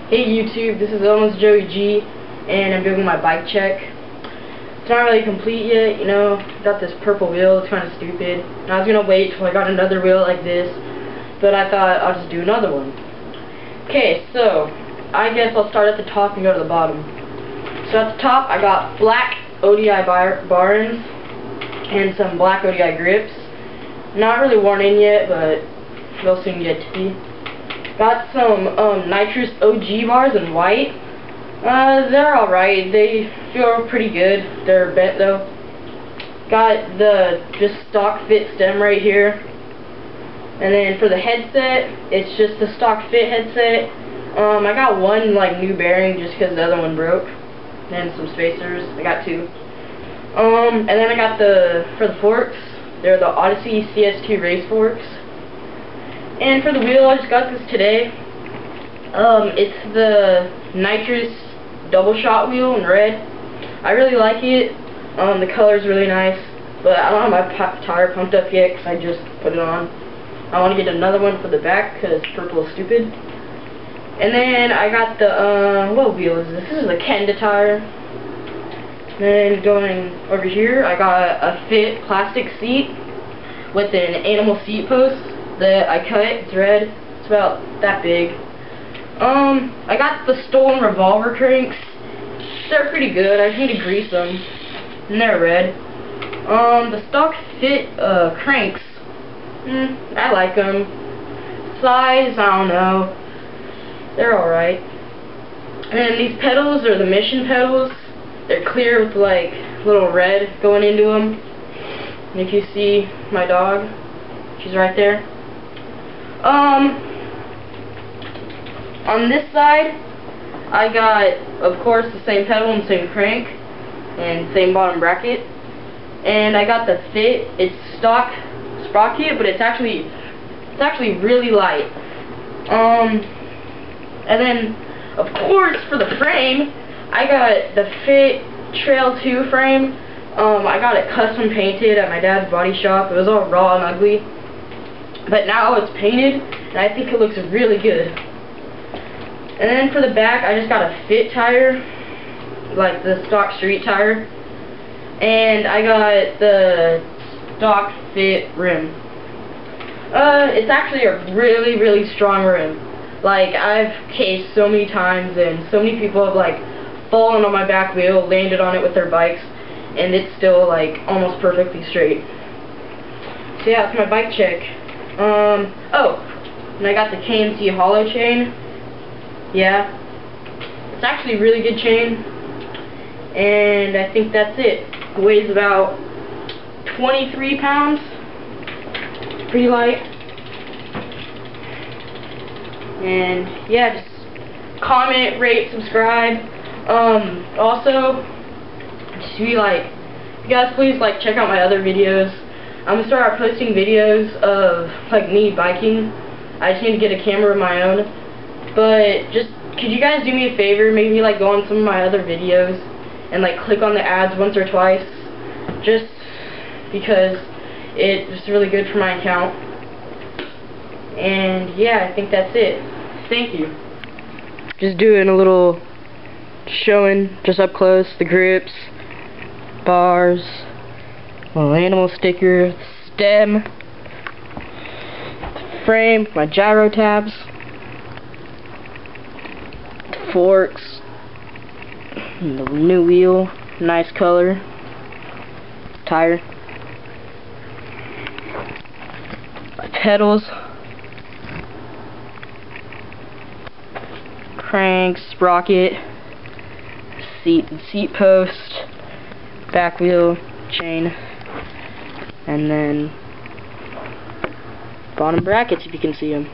Hey YouTube, this is Almost Joey G, and I'm doing my bike check. It's not really complete yet, you know. Got this purple wheel, it's kind of stupid. And I was gonna wait till I got another wheel like this, but I thought I'll just do another one. Okay, so I guess I'll start at the top and go to the bottom. So at the top, I got black ODI barons and some black ODI grips. Not really worn in yet, but they'll soon get to be. Got some nitrous OG bars in white. They're alright. They feel pretty good. They're bent though. Got the just stock fit stem right here. And then for the headset, it's just the stock fit headset. I got one like new bearing just because the other one broke. And some spacers. I got two. And then I got for the forks, they're the Odyssey CS2 race forks. And for the wheel, I just got this today. It's the nitrous double shot wheel in red. I really like it. The color's really nice, but I don't have my tire pumped up yet because I just put it on. I want to get another one for the back because purple is stupid. And then I got the what wheel is this? This is a Kenda tire. Then going over here, I got a fit plastic seat with an animal seat post that I cut. It's red. It's about that big. I got the stolen revolver cranks. They're pretty good. I just need to grease them. And they're red. The stock fit cranks. I like them. Size, I don't know. They're alright. And these pedals are the mission pedals. They're clear with like little red going into them. And if you see my dog, she's right there. On this side, I got, of course, the same pedal and same crank and same bottom bracket. And I got the fit. It's stock sprocket, but it's actually really light. And then, of course, for the frame, I got the Fit Trail 2 frame. I got it custom painted at my dad's body shop. It was all raw and ugly. But now it's painted, and I think it looks really good. And then for the back, I just got a Fit tire, like the stock street tire. And I got the stock Fit rim. It's actually a really, really strong rim. Like, I've cased so many times, and so many people have, like, fallen on my back wheel, landed on it with their bikes, and it's still, like, almost perfectly straight. So, yeah, that's my bike check. Oh, and I got the KMC hollow chain. Yeah. It's actually a really good chain. And I think that's it. It weighs about 23 pounds. It's pretty light. And yeah, just comment, rate, subscribe. Also, just be like, you guys please like check out my other videos. I'm gonna start posting videos of like me biking. I just need to get a camera of my own. But just could you guys do me a favor? Maybe like go on some of my other videos and like click on the ads once or twice, just because it's really good for my account. And yeah, I think that's it. Thank you. Just doing a little showing, just up close, the grips, bars, little animal sticker, stem, the frame, my gyro tabs, the forks, and the new wheel, nice color, tire, my pedals, crank, sprocket, seat post, back wheel, chain, and then bottom brackets if you can see them.